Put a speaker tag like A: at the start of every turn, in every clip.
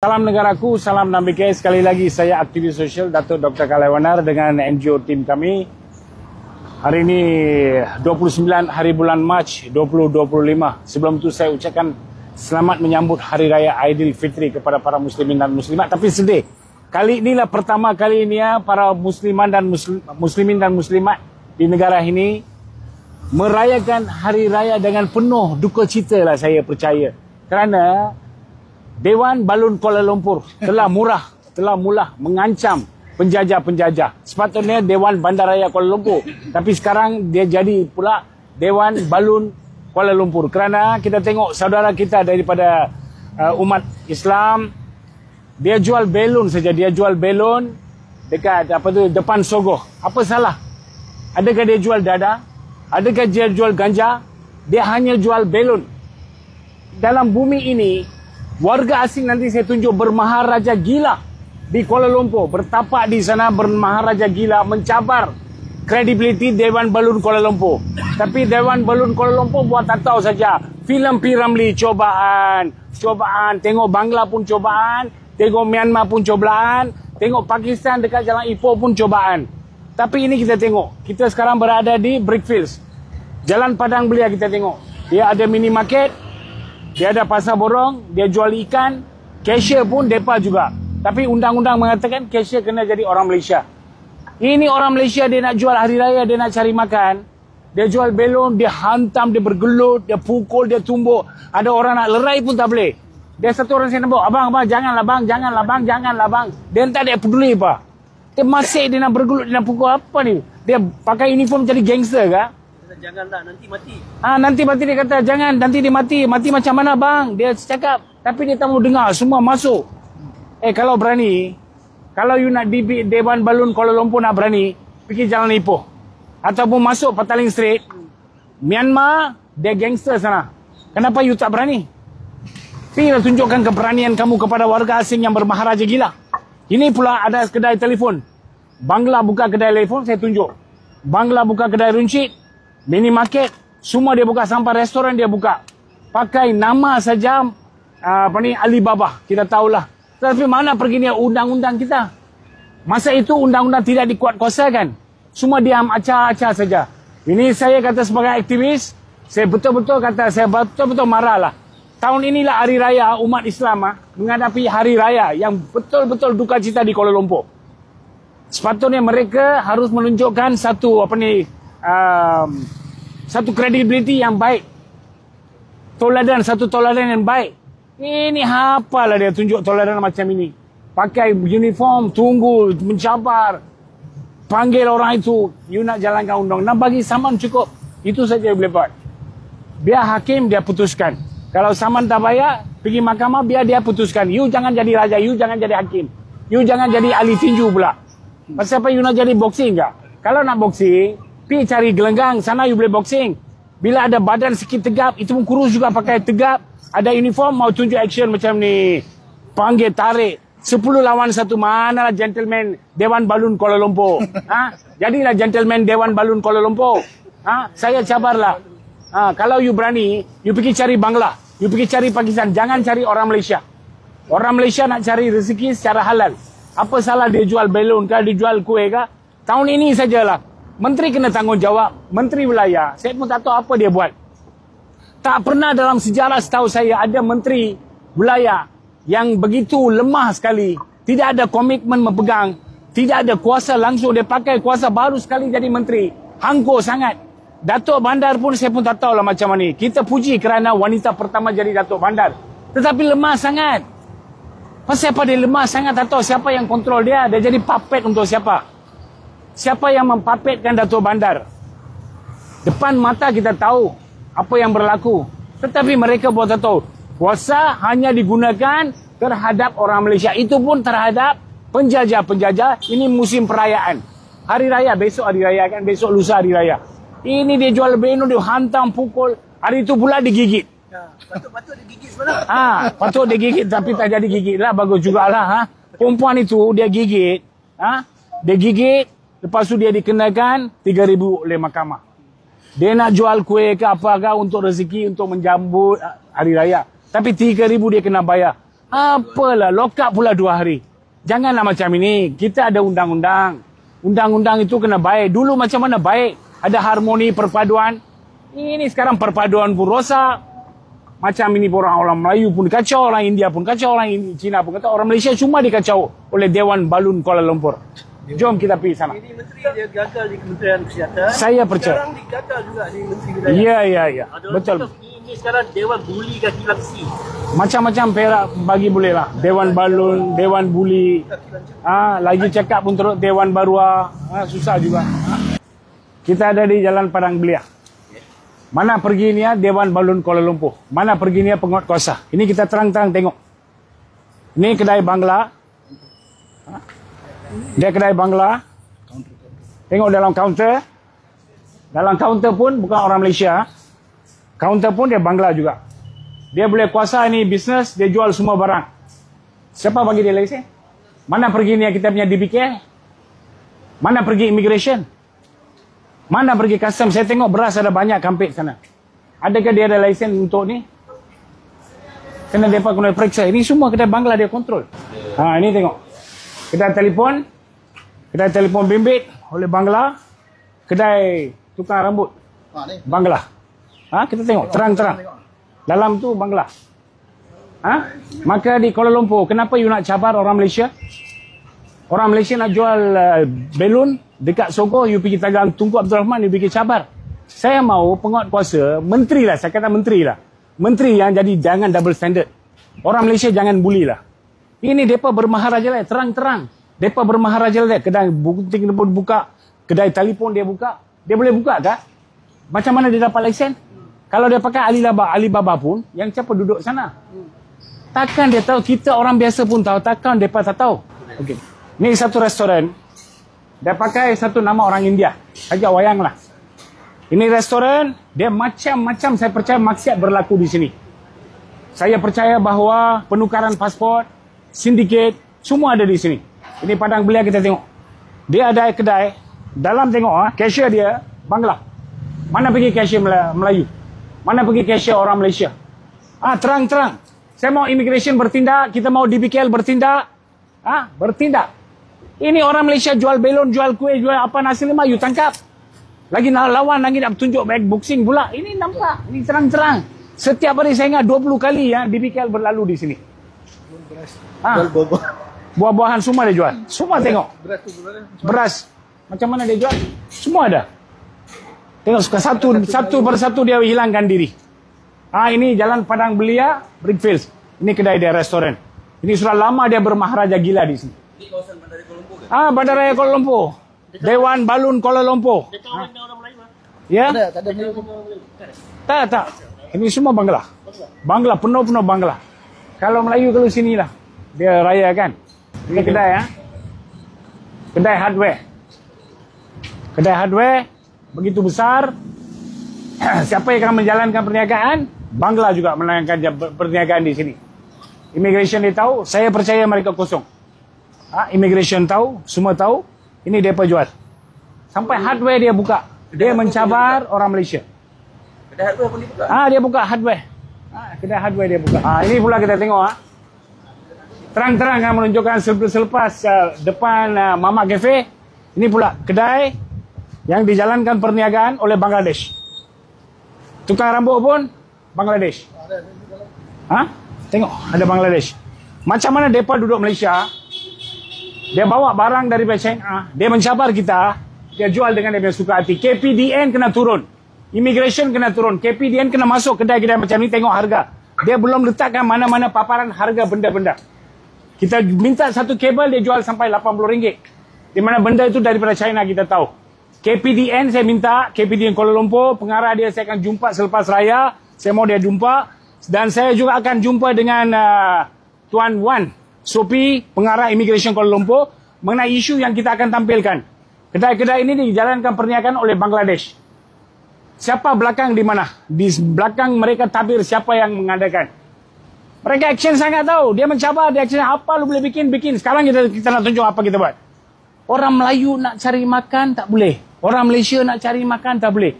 A: Salam negaraku, salam Nambike. Sekali lagi saya aktivis sosial Datuk Dr. Kalaiwanar dengan NGO tim kami. Hari ini 29 hari bulan Mac 2025. Sebelum itu saya ucapkan selamat menyambut Hari Raya Aidilfitri kepada para muslimin dan muslimat. Tapi sedih, kali inilah pertama kali ini ya para musliman dan muslimin dan muslimat di negara ini merayakan Hari Raya dengan penuh duka cita lah, saya percaya. Kerana Dewan Balun Kuala Lumpur telah mula mengancam penjajah-penjajah. Sepatutnya Dewan Bandaraya Kuala Lumpur, tapi sekarang dia jadi pula Dewan Balun Kuala Lumpur. Kerana kita tengok saudara kita daripada umat Islam, dia jual belon saja, dia jual belon dekat depan Sogoh. Apa salah? Adakah dia jual dada? Adakah dia jual ganja? Dia hanya jual belon. Dalam bumi ini, warga asing nanti saya tunjuk bermaharaja gila di Kuala Lumpur, bertapak di sana bermaharaja gila, mencabar kredibiliti Dewan Balun Kuala Lumpur. Tapi Dewan Balun Kuala Lumpur buat tahu saja. Filem P. Ramlee cobaan, tengok Bangla pun cobaan, tengok Myanmar pun cobaan, tengok Pakistan dekat Jalan Ipoh pun cobaan. Tapi ini kita tengok, kita sekarang berada di Brickfields, Jalan Padang Belia. Kita tengok, dia ada mini market, dia ada pasar borong, dia jual ikan, cashier pun depa juga. Tapi undang-undang mengatakan cashier kena jadi orang Malaysia. Ini orang Malaysia, dia nak jual hari raya, dia nak cari makan. Dia jual belon, dia hantam, dia bergelut, dia pukul, dia tumbuk. Ada orang nak lerai pun tak boleh. Dia satu orang saya nampak, abang, janganlah bang. Dia tak ada peduli apa. Dia masih dia nak bergelut, dia nak pukul apa ni? Dia pakai uniform jadi gangster ke?
B: Janganlah, nanti mati.
A: Nanti mati, dia kata jangan, nanti dia mati. Mati macam mana bang? Dia cakap, tapi dia tak mau dengar, semua masuk. Kalau berani, kalau you nak di Dewan Balun Kuala Lumpur nak berani, pergi Jalan Ipoh. Ataupun masuk Petaling Street. Myanmar, dia gangster sana. Kenapa you tak berani? Pergilah tunjukkan keberanian kamu kepada warga asing yang bermaharaja gila. Ini pula ada kedai telefon. Bangla buka kedai telefon, saya tunjuk. Bangla buka kedai runcit, mini market, semua dia buka, sampai restoran dia buka. Pakai nama saja Alibaba, kita tahulah. Tapi mana perginya undang-undang kita? Masa itu undang-undang tidak dikuatkuasakan. Semua diam acah-acah saja. Ini saya kata sebagai aktivis, saya betul-betul marah lah. Tahun inilah hari raya umat Islam menghadapi hari raya yang betul-betul duka cita di Kuala Lumpur. Sepatutnya mereka harus menunjukkan satu kredibiliti yang baik. Satu toladan yang baik. Ini apalah dia tunjuk toladan macam ini. Pakai uniform, tunggu, mencabar. Panggil orang itu, you nak jalankan undang. Nak bagi saman cukup. Itu saja boleh buat. Biar hakim dia putuskan. Kalau saman tak bayar, pergi mahkamah, biar dia putuskan. You jangan jadi raja, you jangan jadi hakim. You jangan jadi ahli tinju pula. Pasal apa you nak jadi boxing ke? Kalau nak boxing, pergi cari gelenggang, sana you boleh boxing. Bila ada badan sikit tegap, itu pun kurus juga pakai tegap. Ada uniform, mau tunjuk action macam ni. Panggil, tarik. 10 lawan 1, manalah gentleman Dewan Balun Kuala Lumpur. Jadilah gentleman Dewan Balun Kuala Lumpur. Saya cabarlah. Kalau you berani, you pergi cari Bangla. You pergi cari Pakistan. Jangan cari orang Malaysia. Orang Malaysia nak cari rezeki secara halal. Apa salah dia jual belon ke, dia jual kuih ke? Tahun ini sajalah. Menteri kena tanggungjawab. Menteri wilayah. Saya pun tak tahu apa dia buat. Tak pernah dalam sejarah setahu saya ada menteri wilayah yang begitu lemah sekali. Tidak ada komitmen memegang. Tidak ada kuasa langsung. Dia pakai kuasa baru sekali jadi menteri. Hangko sangat. Datuk Bandar pun saya pun tak tahu lah macam mana. Kita puji kerana wanita pertama jadi Datuk Bandar. Tetapi lemah sangat. Pasal apa dia lemah sangat? Tak tahu siapa yang kontrol dia. Dia jadi puppet untuk siapa? Siapa yang mempapetkan Datuk Bandar? Depan mata kita tahu apa yang berlaku. Tetapi mereka buat tak tahu. Kuasa hanya digunakan terhadap orang Malaysia. Itu pun terhadap penjajah-penjajah. Ini musim perayaan. Hari raya, besok hari raya kan. Besok lusa hari raya. Ini dia jual belon, dia hantam, pukul. Hari itu pula digigit.
B: Patut digigit sebenarnya.
A: Patut digigit tapi tak jadi gigit lah. Bagus jugalah. Perempuan itu dia gigit. Dia gigit. Lepas tu dia dikenakan 3,000 oleh mahkamah. Dia nak jual kuih ke apa ke untuk rezeki, untuk menjambut hari raya. Tapi 3,000 dia kena bayar. Apalah, lock up pula 2 hari. Janganlah macam ini. Kita ada undang-undang. Undang-undang itu kena baik. Dulu macam mana baik? Ada harmoni, perpaduan. Ini sekarang perpaduan pun rosak. Macam ini pun orang Melayu pun kacau, orang India pun kacau, orang Cina pun kacau. Orang Malaysia cuma dikacau oleh Dewan Balun Kuala Lumpur. Jom kita pergi sana.
B: Ini menteri dia gagal di Kementerian Kesihatan.
A: Saya percaya.
B: Sekarang digagal juga di Menteri Wilayah.
A: Ya. Betul.
B: Ini sekarang Dewan Buli Kaki Langsi.
A: Macam-macam Perak bagi boleh lah. Dewan Balun, Dewan Buli. Lagi cakap pun teruk Dewan Barua. Susah juga. Kita ada di Jalan Padang Belia. Mana pergi ni Dewan Balun Kuala Lumpur. Mana pergi ni penguatkuasa. Ini kita terang-terang tengok. Ini kedai Bangla. Dia kedai Bangla. Tengok dalam kaunter. Dalam kaunter pun bukan orang Malaysia. Kaunter pun dia Bangla juga. Dia boleh kuasa ini bisnes. Dia jual semua barang. Siapa bagi dia lesen? Mana pergi ni kita punya DBK? Mana pergi immigration? Mana pergi custom? Saya tengok beras ada banyak kampit sana. Adakah dia ada lesen untuk ni? Kena mereka kena periksa. Ini semua kedai Bangla dia kontrol. Ini tengok. Kedai telefon bimbit oleh Bangla. Kedai tukang rambut Bangla. Kita tengok terang-terang. Dalam tu Bangla. Maka di Kuala Lumpur, kenapa you nak cabar orang Malaysia? Orang Malaysia nak jual belon dekat Sogo, you pergi tagang Tunku Abdul Rahman, you pergi cabar. Saya mau penguatkuasa, menteri lah, saya kata menteri lah. Menteri yang jadi jangan double standard. Orang Malaysia jangan bully lah. Ini mereka bermaharaja lah, terang-terang. Mereka bermaharaja lah, kedai gunting pun buka, kedai telefon dia buka. Dia boleh buka tak? Macam mana dia dapat lesen? Kalau dia pakai Alibaba pun, yang siapa duduk sana? Takkan dia tahu, kita orang biasa pun tahu, takkan mereka tak tahu. Okey. Ni satu restoran. Dia pakai satu nama orang India. Agak wayang lah. Ini restoran. Dia macam-macam saya percaya maksiat berlaku di sini. Saya percaya bahawa penukaran pasport, sindiket, semua ada di sini. Ini Padang Belia kita tengok. Dia ada kedai. Dalam tengok, cashier dia Bangla. Mana pergi cashier Melayu? Mana pergi cashier orang Malaysia? Terang-terang. Saya mau immigration bertindak. Kita mau DBKL bertindak. Bertindak. Ini orang Malaysia jual belon, jual kuih, jual apa nasi lemak, you tangkap. Lagi lawan lagi nak tunjuk back boxing pula. Ini nampak, ini terang-terang. Setiap hari saya ingat 20 kali DBKL berlalu di sini. Buah-buahan semua dia jual. Semua tengok. Beras. Macam mana dia jual? Semua ada. Tengok satu persatu dia hilangkan diri. Ini Jalan Padang Belia, Brickfields. Ini kedai dia, restoran. Ini sudah lama dia bermaharaja gila di sini.
B: Di kawasan Bandaraya Kuala Lumpur ke?
A: Bandaraya Kuala Lumpur. Dewan Balun Kuala Lumpur.
B: Dia kawan dengan orang Melayu
A: Ya?
B: Tak ada Melayu.
A: Tak. Ini semua Bangla. Bangla, penuh-penuh Bangla. Kalau Melayu kalau sini lah. Dia raya kan. Ini kedai Kedai hardware. Kedai hardware. Begitu besar. Siapa yang akan menjalankan perniagaan? Bangla juga menjalankan perniagaan di sini. Immigration dia tahu. Saya percaya mereka kosong. Immigration tahu. Semua tahu. Ini dia jual. Sampai hardware dia buka. Dia mencabar orang Malaysia.
B: Kedai hardware pun dibuka?
A: Dia buka hardware. Kedai hardware dia buka. Ini pula kita tengok. Terang-terang menunjukkan selepas depan Mama Cafe. Ini pula kedai yang dijalankan perniagaan oleh Bangladesh. Tukang rambut pun Bangladesh. Tengok ada Bangladesh. Macam mana mereka duduk Malaysia? Dia bawa barang dari China. Dia mencabar kita. Dia jual dengan dia punya suka hati. KPDN kena turun. Immigration kena turun. KPDN kena masuk kedai-kedai macam ni. Tengok harga. Dia belum letakkan mana-mana paparan harga benda-benda. Kita minta satu kabel dia jual sampai RM80. Di mana benda itu daripada China kita tahu. KPDN saya minta. KPDN Kuala Lumpur. Pengarah dia saya akan jumpa selepas raya. Saya mau dia jumpa. Dan saya juga akan jumpa dengan Tuan Wan Sophie, pengarah Immigration Kuala Lumpur, mengenai isu yang kita akan tampilkan. Kedai-kedai ini dijalankan perniagaan oleh Bangladesh. Siapa belakang di mana? Di belakang mereka tabir siapa yang mengadakan. Mereka action sangat tahu. Dia mencabar, dia action apa lu boleh bikin. Sekarang kita nak tunjuk apa kita buat. Orang Melayu nak cari makan tak boleh. Orang Malaysia nak cari makan tak boleh.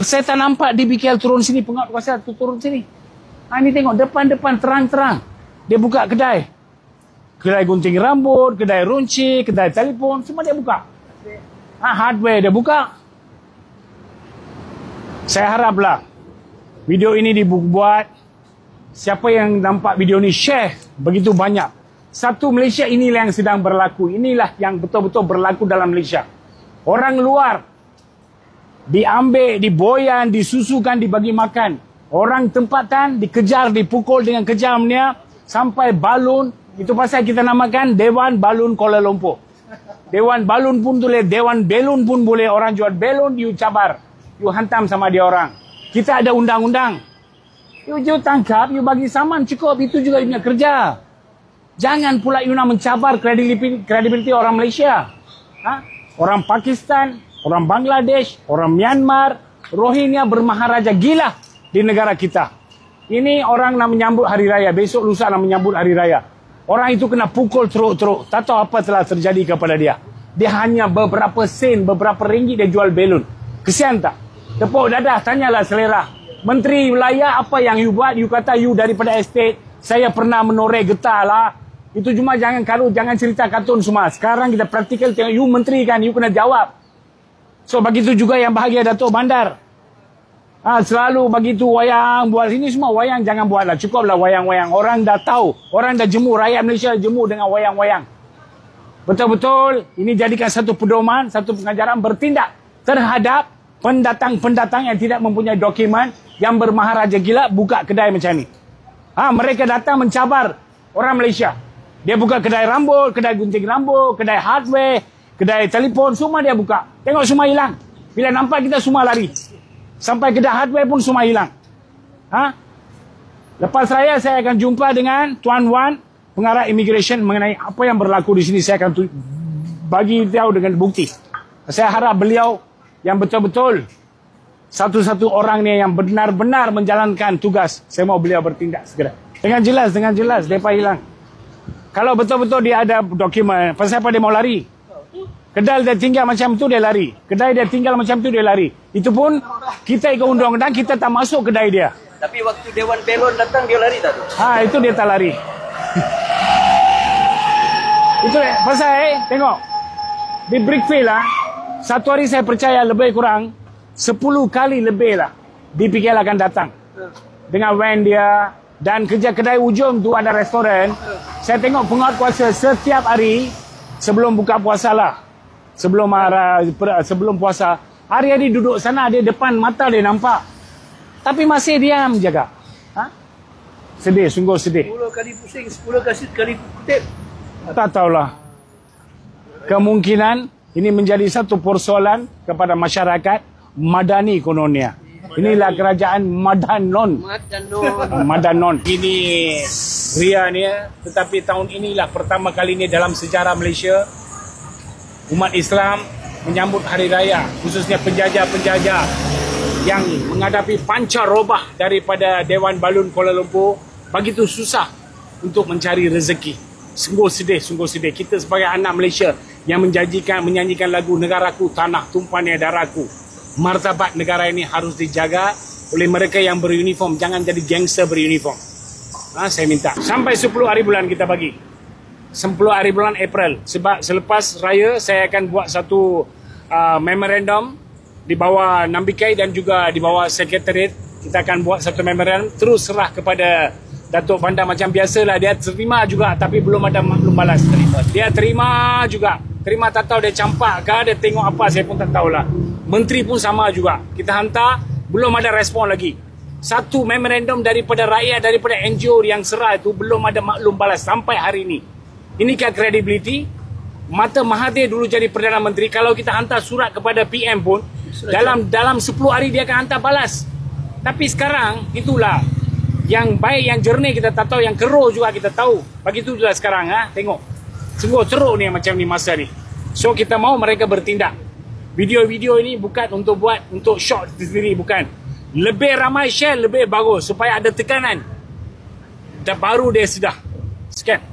A: Saya tak nampak DBKL turun sini, penguatkuasa turun sini. Ini tengok depan-depan terang-terang. Dia buka kedai. Kedai gunting rambut, kedai runcit, kedai telefon, semua dia buka. Hardware dia buka. Saya haraplah video ini dibuat. Siapa yang nampak video ini share begitu banyak. Satu Malaysia inilah yang sedang berlaku. Inilah yang betul-betul berlaku dalam Malaysia. Orang luar diambil, diboyan, disusukan, dibagi makan. Orang tempatan dikejar, dipukul dengan kejamnya sampai balun. Itu pasal kita namakan Dewan Balun Kuala Lumpur. Dewan balun pun boleh, Dewan belun pun boleh. Orang jual belun, you cabar. You hantam sama dia orang. Kita ada undang-undang. You tangkap, you bagi saman cukup. Itu juga you punya kerja. Jangan pula you nak mencabar kredibiliti orang Malaysia. Orang Pakistan, orang Bangladesh, orang Myanmar, Rohingya bermaharaja gila di negara kita. Ini orang nak menyambut hari raya. Besok lusa nak menyambut hari raya. Orang itu kena pukul teruk-teruk. Tak tahu apa telah terjadi kepada dia. Dia hanya beberapa sen, beberapa ringgit dia jual belun. Kesian tak? Tepuk dadah, tanyalah selera. Menteri Wilayah, apa yang you buat? You kata you daripada estate. Saya pernah menoreh getah lah. Itu cuma jangan cerita kartun semua. Sekarang kita praktikal tengok you menteri kan, you kena jawab. So begitu juga yang bahagia Datuk Bandar. Selalu begitu wayang, buat sini semua wayang jangan buatlah. Cukuplah wayang-wayang. Orang dah tahu, orang dah jemu, rakyat Malaysia dah jemu dengan wayang-wayang. Betul-betul ini jadikan satu pedoman, satu pengajaran bertindak terhadap pendatang-pendatang yang tidak mempunyai dokumen, yang bermaharaja gila buka kedai macam ni. Mereka datang mencabar orang Malaysia. Dia buka kedai rambut, kedai gunting rambut, kedai hardware, kedai telefon, semua dia buka. Tengok semua hilang. Bila nampak kita semua lari. Sampai kedai hardware pun semua hilang. Lepas raya saya akan jumpa dengan Tuan Wan, pengarah immigration mengenai apa yang berlaku di sini. Saya akan bagi tahu dengan bukti. Saya harap beliau yang betul-betul satu-satu orang ni yang benar-benar menjalankan tugas. Saya mau beliau bertindak segera. Dengan jelas, mereka hilang. Kalau betul-betul dia ada dokumen, pasal apa dia mau lari? Kedai dia tinggal macam tu dia lari. Kedai dia tinggal macam tu dia lari. Itu pun kita ikut undang-undang, kita tak masuk kedai dia.
B: Tapi waktu Dewan Belon datang dia lari tak tu?
A: Itu dia tak lari. Itu pasal tengok. Di Brickfield satu hari saya percaya lebih kurang 10 kali lebih lah DPKL akan datang. Dengan van dia. Dan kerja kedai ujung tu ada restoran. Saya tengok penguat kuasa setiap hari sebelum buka puasa lah. Sebelum puasa. Hari-hari duduk sana, dia depan mata dia nampak. Tapi masih diam jaga. Sedih, sungguh sedih.
B: 10 kali pusing, 10 kali kutip.
A: Tak tahulah. Kemungkinan ini menjadi satu persoalan kepada masyarakat Madani kononnya. Inilah kerajaan Madanon. Madanon. Ini Ria ni, tetapi tahun inilah pertama kali ni dalam sejarah Malaysia umat Islam menyambut hari raya, khususnya penjajah-penjajah yang menghadapi pancarobah daripada Dewan Balun Kuala Lumpur begitu susah untuk mencari rezeki. Sungguh sedih. Kita sebagai anak Malaysia yang menyanyikan lagu negaraku, tanah tumpahnya darahku. Martabat negara ini harus dijaga oleh mereka yang beruniform. Jangan jadi gangster beruniform. Saya minta. Sampai 10 hari bulan kita bagi. 10 hari bulan April. Sebab selepas raya saya akan buat satu memorandum di bawah Nambikai dan juga di bawah Sekretariat. Kita akan buat satu memorandum terus serah kepada Datuk Bandar macam biasalah. Dia terima juga tapi belum ada maklum balas. Dia terima juga. Terima tak tahu dia campak ke, dia tengok apa saya pun tak tahulah. Menteri pun sama juga. Kita hantar, belum ada respon lagi. Satu memorandum daripada rakyat, daripada NGO yang serah itu belum ada maklum balas sampai hari ini. Inikah kredibiliti? Mata Mahathir dulu jadi Perdana Menteri, kalau kita hantar surat kepada PM pun dalam 10 hari dia akan hantar balas. Tapi sekarang itulah yang baik, yang jernih kita tak tahu, yang keruh juga kita tahu. Begitu juga sekarang tengok. Sungguh teruk ni macam ni masa ni. So kita mau mereka bertindak. Video-video ini bukan untuk untuk short sendiri, bukan. Lebih ramai share lebih bagus supaya ada tekanan. Dan baru dia sudah. Sekian.